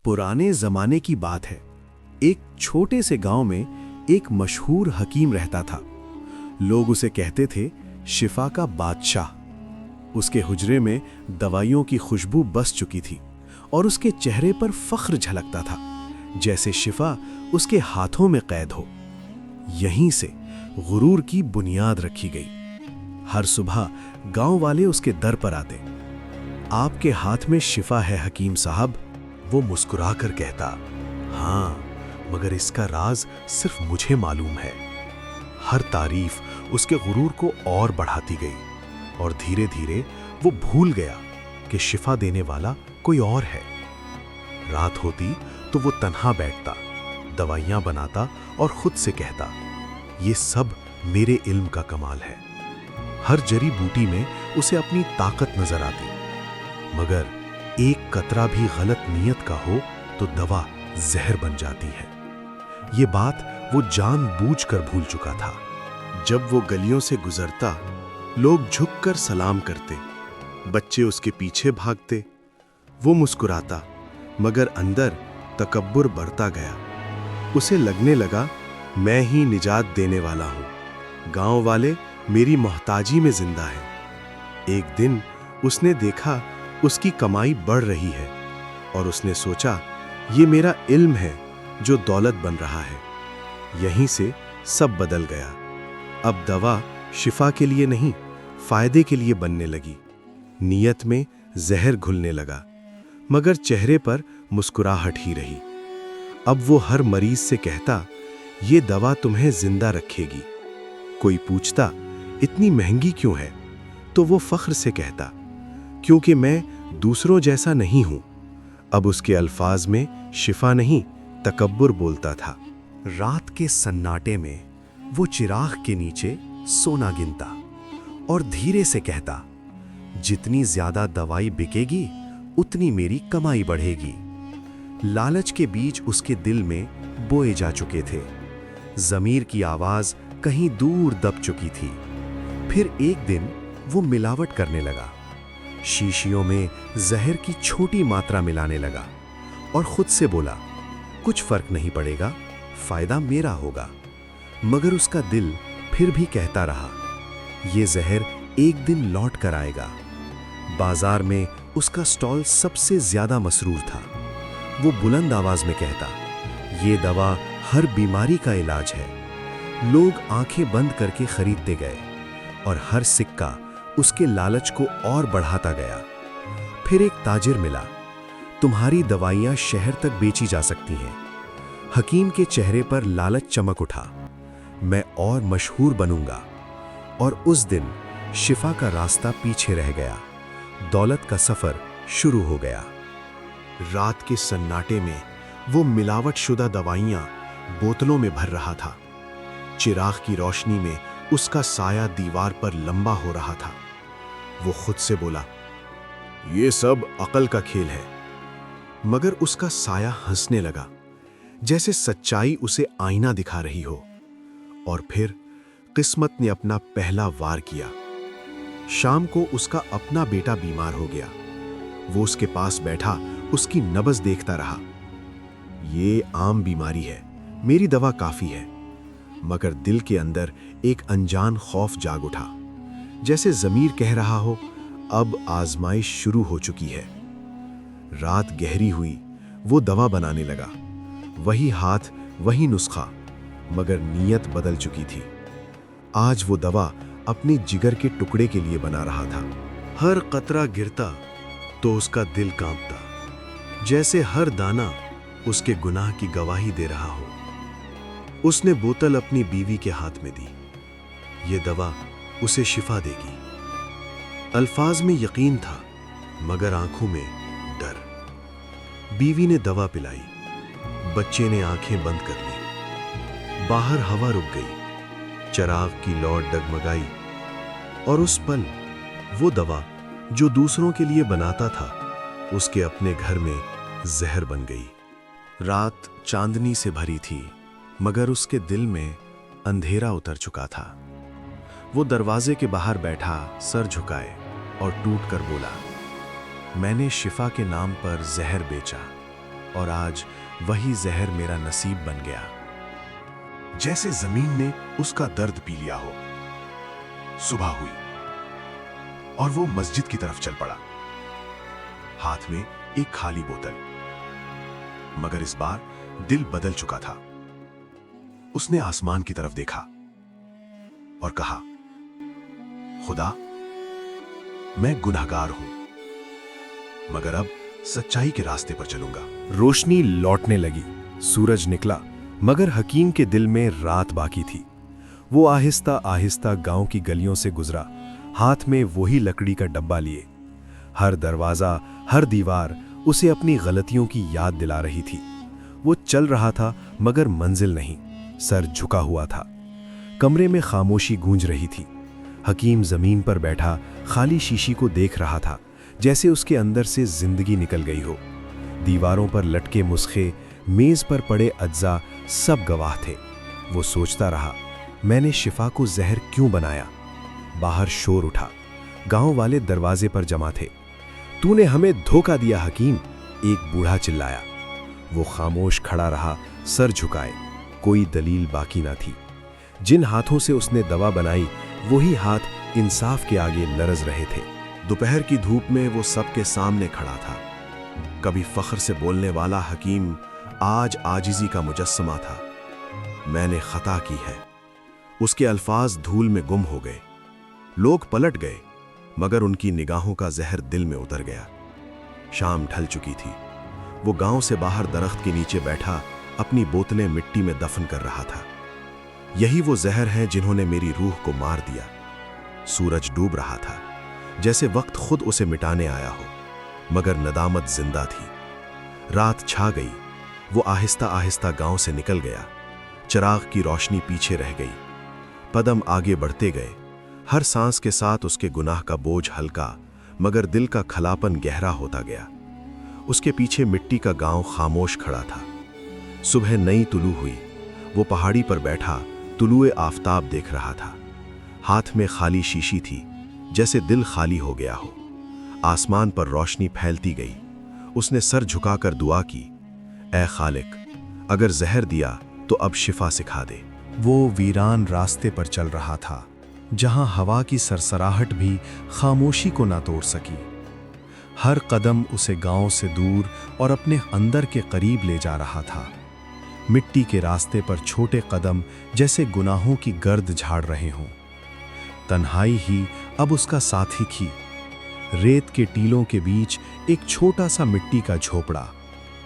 पुराने जमाने की बात है। एक छोटे से गांव में एक मशहूर हकीम रहता था। लोग उसे कहते थे शिफा का बादशाह। उसके हुजरे में दवाइयों की खुशबू बस चुकी थी और उसके चेहरे पर फख्र झलकता था, जैसे शिफा उसके हाथों में कैद हो। यहीं से गुरूर की बुनियाद रखी गई। हर सुबह गांव वाले उसके दर पर आते। आपके हाथ में शिफा है हकीम साहब। वो मुस्कुराकर कहता, हाँ, मगर इसका राज सिर्फ मुझे मालूम है। हर तारीफ उसके गुरूर को और बढ़ाती गई और धीरे धीरे वो भूल गया कि शिफा देने वाला कोई और है। रात होती तो वो तन्हा बैठता, दवाइयां बनाता और खुद से कहता, ये सब मेरे इल्म का कमाल है। हर जड़ी बूटी में उसे अपनी ताकत नजर आती, मगर एक कतरा भी गलत नीयत का हो तो दवा जहर बन जाती है। ये बात वो जानबूझकर भूल चुका था। जब वो गलियों से गुजरता, लोग झुककर सलाम करते, बच्चे उसके पीछे भागते। वो मुस्कुराता, मगर अंदर तकब्बुर बढ़ता गया। उसे लगने लगा, मैं ही निजात देने वाला हूं, गांव वाले मेरी मोहताजी में जिंदा हैं। एक दिन उसने देखा उसकी कमाई बढ़ रही है और उसने सोचा, ये मेरा इल्म है जो दौलत बन रहा है। यहीं से सब बदल गया। अब दवा शिफा के लिए नहीं, फायदे के लिए बनने लगी। नीयत में जहर घुलने लगा, मगर चेहरे पर मुस्कुराहट ही रही। अब वो हर मरीज से कहता, ये दवा तुम्हें जिंदा रखेगी। कोई पूछता, इतनी महंगी क्यों है? तो वो फख्र से कहता, क्योंकि मैं दूसरों जैसा नहीं हूं। अब उसके अल्फाज में शिफा नहीं, तकब्बुर बोलता था। रात के सन्नाटे में वो चिराग के नीचे सोना गिनता और धीरे से कहता, जितनी ज्यादा दवाई बिकेगी उतनी मेरी कमाई बढ़ेगी। लालच के बीज उसके दिल में बोए जा चुके थे। ज़मीर की आवाज कहीं दूर दब चुकी थी। फिर एक दिन वो मिलावट करने लगा। शीशियों में जहर की छोटी मात्रा मिलाने लगा और खुद से बोला, कुछ फर्क नहीं पड़ेगा, फायदा मेरा होगा। मगर उसका दिल फिर भी कहता रहा, ये जहर एक दिन लौट कर आएगा। बाजार में उसका स्टॉल सबसे ज्यादा मसरूर था। वो बुलंद आवाज में कहता, ये दवा हर बीमारी का इलाज है। लोग आंखें बंद करके खरीदते गए और हर सिक्का उसके लालच को और बढ़ाता गया। फिर एक ताजिर मिला, तुम्हारी दवाइयां शहर तक बेची जा सकती हैं। हकीम के चेहरे पर लालच चमक उठा, मैं और मशहूर बनूंगा। और उस दिन शिफा का रास्ता पीछे रह गया। दौलत का सफर शुरू हो गया। रात के सन्नाटे में वो मिलावट शुदा दवाइयां बोतलों में भर रहा था। चिराग की रोशनी में उसका साया दीवार पर लंबा हो रहा था। वो खुद से बोला, ये सब अकल का खेल है। मगर उसका साया हंसने लगा, जैसे सच्चाई उसे आईना दिखा रही हो। और फिर किस्मत ने अपना पहला वार किया। शाम को उसका अपना बेटा बीमार हो गया। वो उसके पास बैठा उसकी नब्ज देखता रहा। ये आम बीमारी है, मेरी दवा काफी है। मगर दिल के अंदर एक अनजान खौफ जाग उठा, जैसे ज़मीर कह रहा हो, अब आजमाइश शुरू हो चुकी है। रात गहरी हुई, वो दवा बनाने लगा। वही हाथ, वही नुस्खा, मगर नीयत बदल चुकी थी। आज वो दवा अपने जिगर के टुकड़े के लिए बना रहा था। हर कतरा गिरता तो उसका दिल कांपता, जैसे हर दाना उसके गुनाह की गवाही दे रहा हो। उसने बोतल अपनी बीवी के हाथ में दी। ये दवा उसे शिफा देगी। अल्फाज में यकीन था, मगर आंखों में डर। बीवी ने दवा पिलाई। बच्चे ने आंखें बंद कर ली। बाहर हवा रुक गई। चिराग की लौ डगमगाई और उस पल वो दवा जो दूसरों के लिए बनाता था, उसके अपने घर में जहर बन गई। रात चांदनी से भरी थी, मगर उसके दिल में अंधेरा उतर चुका था। वो दरवाजे के बाहर बैठा, सर झुकाए और टूट कर बोला, मैंने शिफा के नाम पर जहर बेचा, اور آج وہی زہر میرا نصیب بن گیا۔ جیسے زمین نے اس کا درد پی لیا ہو۔ صبح ہوئی اور وہ مسجد کی طرف چل پڑا، ہاتھ میں ایک خالی بوتل، مگر اس بار دل بدل چکا تھا۔ اس نے آسمان کی طرف دیکھا اور کہا، خدا، میں گنہگار ہوں، مگر اب سچائی کے راستے پر چلوں گا۔ روشنی لوٹنے لگی، سورج نکلا، مگر حکیم کے دل میں رات باقی تھی۔ وہ آہستہ آہستہ گاؤں کی گلیوں سے گزرا، ہاتھ میں وہی لکڑی کا ڈبہ لیے۔ ہر دروازہ، ہر دیوار اسے اپنی غلطیوں کی یاد دلا رہی تھی۔ وہ چل رہا تھا مگر منزل نہیں، سر جھکا ہوا تھا۔ کمرے میں خاموشی گونج رہی تھی۔ حکیم زمین پر بیٹھا خالی شیشی کو دیکھ رہا تھا، جیسے اس کے اندر سے زندگی نکل گئی ہو۔ دیواروں پر لٹکے نسخے، میز پر پڑے اجزاء، سب گواہ تھے۔ وہ سوچتا رہا، میں نے شفا کو زہر کیوں بنایا؟ باہر شور اٹھا، گاؤں والے دروازے پر جمع تھے۔ تو نے ہمیں دھوکہ دیا حکیم، ایک بوڑھا چلایا۔ وہ خاموش کھڑا رہا، سر جھکائے، کوئی دلیل باقی نہ تھی۔ جن ہاتھوں سے اس نے دوا بنائی، وہی ہاتھ انصاف کے آگے لرز رہے تھے۔ دوپہر کی دھوپ میں وہ سب کے سامنے کھڑا تھا۔ کبھی فخر سے بولنے والا حکیم آج عاجزی کا مجسمہ تھا۔ میں نے خطا کی ہے۔ اس کے الفاظ دھول میں گم ہو گئے۔ لوگ پلٹ گئے، مگر ان کی نگاہوں کا زہر دل میں اتر گیا۔ شام ڈھل چکی تھی۔ وہ گاؤں سے باہر درخت کے نیچے بیٹھا اپنی بوتلیں مٹی میں دفن کر رہا تھا۔ یہی وہ زہر ہیں جنہوں نے میری روح کو مار دیا۔ سورج ڈوب رہا تھا، جیسے وقت خود اسے مٹانے آیا ہو، مگر ندامت زندہ تھی۔ رات چھا گئی۔ وہ آہستہ آہستہ گاؤں سے نکل گیا۔ چراغ کی روشنی پیچھے رہ گئی۔ قدم آگے بڑھتے گئے۔ ہر سانس کے ساتھ اس کے گناہ کا بوجھ ہلکا، مگر دل کا کھلاپن گہرا ہوتا گیا۔ اس کے پیچھے مٹی کا گاؤں خاموش کھڑا تھا۔ صبح نئی طلوع ہوئی۔ وہ پہاڑی پر بیٹھا طلوع آفتاب دیکھ رہا تھا۔ ہاتھ میں خالی شیشی تھی، جیسے دل خالی ہو گیا ہو۔ آسمان پر روشنی پھیلتی گئی۔ اس نے سر جھکا کر دعا کی، اے خالق، اگر زہر دیا تو اب شفا سکھا دے۔ وہ ویران راستے پر چل رہا تھا، جہاں ہوا کی سرسراہٹ بھی خاموشی کو نہ توڑ سکی۔ ہر قدم اسے گاؤں سے دور اور اپنے اندر کے قریب لے جا رہا تھا۔ مٹی کے راستے پر چھوٹے قدم جیسے گناہوں کی گرد جھاڑ رہے ہوں۔ تنہائی ہی اب اس کا ساتھی تھی۔ ریت کے ٹیلوں کے بیچ ایک چھوٹا سا مٹی کا جھوپڑا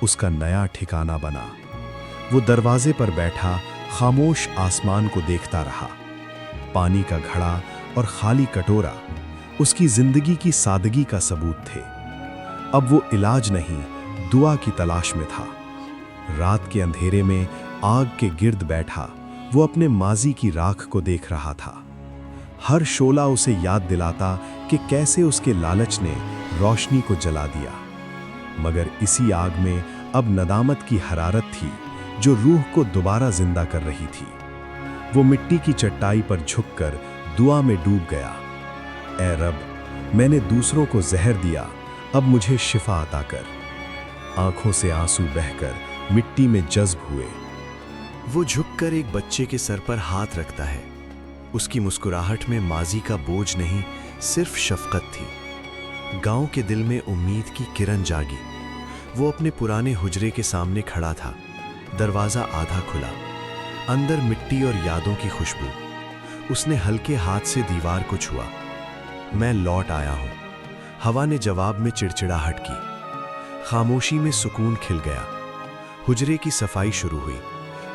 اس کا نیا ٹھکانہ بنا۔ وہ دروازے پر بیٹھا خاموش آسمان کو دیکھتا رہا۔ پانی کا گھڑا اور خالی کٹورا اس کی زندگی کی سادگی کا ثبوت تھے۔ اب وہ علاج نہیں، دعا کی تلاش میں تھا۔ رات کے اندھیرے میں آگ کے گرد بیٹھا وہ اپنے ماضی کی راکھ کو دیکھ رہا تھا۔ ہر شعلہ اسے یاد دلاتا کہ کیسے اس کے لالچ نے روشنی کو جلا دیا، مگر اسی آگ میں اب ندامت کی حرارت تھی جو روح کو دوبارہ زندہ کر رہی تھی۔ وہ مٹی کی چٹائی پر جھک کر دعا میں ڈوب گیا، اے رب، میں نے دوسروں کو زہر دیا، اب مجھے شفا عطا کر۔ آنکھوں سے آنسو بہہ کر مٹی میں جذب ہوئے۔ وہ جھک کر ایک بچے کے سر پر ہاتھ رکھتا ہے۔ اس کی مسکراہٹ میں ماضی کا بوجھ نہیں، صرف شفقت تھی۔ گاؤں کے دل میں امید کی کرن جاگی۔ وہ اپنے پرانے حجرے کے سامنے کھڑا تھا، دروازہ آدھا کھلا، اندر مٹی اور یادوں کی خوشبو۔ اس نے ہلکے ہاتھ سے دیوار کو چھوا۔ میں لوٹ آیا ہوں۔ ہوا نے جواب میں چڑچڑاہٹ کی۔ خاموشی میں سکون کھل گیا۔ حجرے کی صفائی شروع ہوئی۔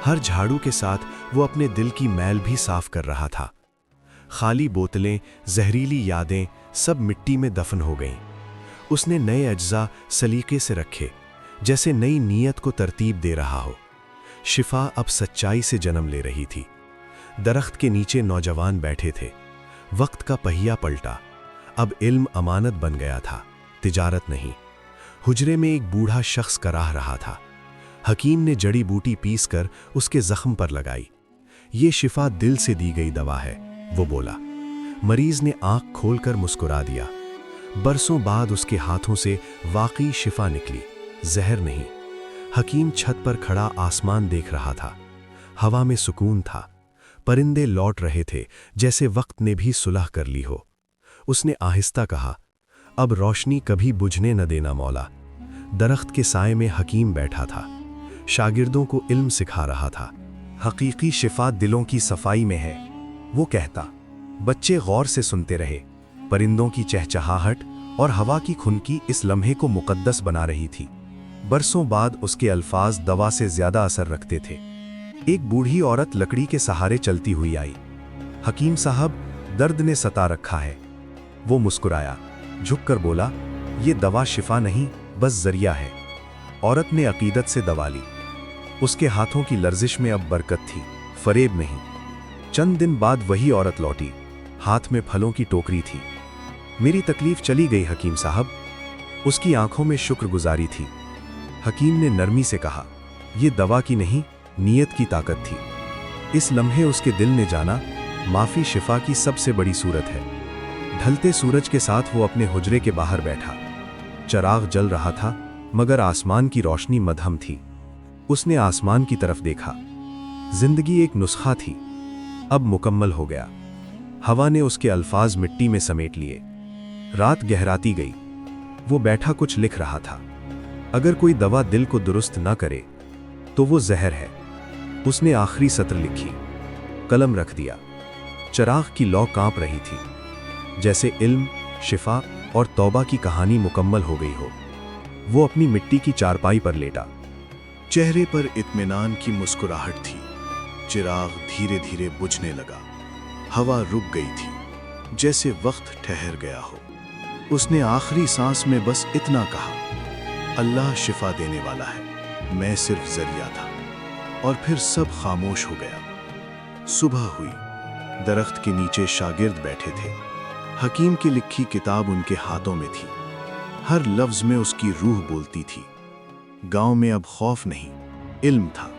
ہر جھاڑو کے ساتھ وہ اپنے دل کی میل بھی صاف کر رہا تھا۔ خالی بوتلیں، زہریلی یادیں، سب مٹی میں دفن ہو گئیں۔ اس نے نئے اجزاء سلیقے سے رکھے، جیسے نئی نیت کو ترتیب دے رہا ہو۔ شفا اب سچائی سے جنم لے رہی تھی۔ درخت کے نیچے نوجوان بیٹھے تھے۔ وقت کا پہیہ پلٹا۔ اب علم امانت بن گیا تھا، تجارت نہیں۔ حجرے میں ایک بوڑھا شخص کراہ رہا تھا۔ حکیم نے جڑی بوٹی پیس کر اس کے زخم پر لگائی۔ یہ شفا دل سے دی گئی دوا ہے، وہ بولا۔ مریض نے آنکھ کھول کر مسکرا دیا۔ برسوں بعد اس کے ہاتھوں سے واقعی شفا نکلی، زہر نہیں۔ हकीम छत पर खड़ा आसमान देख रहा था। हवा में सुकून था। परिंदे लौट रहे थे, जैसे वक्त ने भी सुलह कर ली हो। उसने आहिस्ता कहा, अब रोशनी कभी बुझने न देना मौला। दरख्त के साए में हकीम बैठा था, शागिर्दों को इल्म सिखा रहा था। हकीकी शिफा दिलों की सफाई में है, वो कहता। बच्चे गौर से सुनते रहे। परिंदों की चहचहाहट और हवा की खुनकी इस लम्हे को मुकद्दस बना रही थी। बरसों बाद उसके अल्फाज दवा से ज्यादा असर रखते थे। एक बूढ़ी औरत लकड़ी के सहारे चलती हुई आई। हकीम साहब, दर्द ने सता रखा है। वो मुस्कुराया, झुककर बोला, ये दवा शिफा नहीं, बस जरिया है। औरत ने अकीदत से दवा ली। उसके हाथों की लर्जिश में अब बरकत थी, फरेब नहीं। चंद दिन बाद वही औरत लौटी, हाथ में फलों की टोकरी थी। मेरी तकलीफ चली गई हकीम साहब। उसकी आंखों में शुक्रगुजारी थी। हकीम ने नरमी से कहा, यह दवा की नहीं, नीयत की ताकत थी। इस लम्हे उसके दिल ने जाना, माफी शिफा की सबसे बड़ी सूरत है। ढलते सूरज के साथ वो अपने हुजरे के बाहर बैठा। चराग जल रहा था, मगर आसमान की रोशनी मध्यम थी। उसने आसमान की तरफ देखा। जिंदगी एक नुस्खा थी, अब मुकम्मल हो गया। हवा ने उसके अल्फाज मिट्टी में समेट लिए। रात गहराती गई। वो बैठा कुछ लिख रहा था। अगर कोई दवा दिल को दुरुस्त न करे तो वो जहर है। उसने आखिरी सत्र लिखी, कलम रख दिया। चराग की लौ कांप रही थी, जैसे इल्म, शिफा और तौबा की कहानी मुकम्मल हो गई हो। वो अपनी मिट्टी की चारपाई पर लेटा। चेहरे पर इत्मीनान की मुस्कुराहट थी। चिराग धीरे धीरे बुझने लगा। हवा रुक गई थी, जैसे वक्त ठहर गया हो। उसने आखिरी सांस में बस इतना कहा, अल्लाह शिफा देने वाला है, मैं सिर्फ जरिया था। और फिर सब खामोश हो गया। सुबह हुई। दरख्त के नीचे शागिर्द बैठे थे। हकीम की लिखी किताब उनके हाथों में थी। हर लफ्ज में उसकी रूह बोलती थी। गांव में अब खौफ नहीं, इल्म था।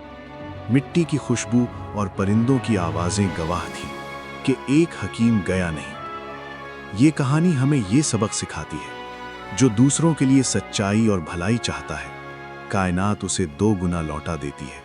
मिट्टी की खुशबू और परिंदों की आवाजें गवाह थी कि एक हकीम गया नहीं। ये कहानी हमें ये सबक सिखाती है, जो दूसरों के लिए सच्चाई और भलाई चाहता है, कायनात उसे 2 गुना लौटा देती है।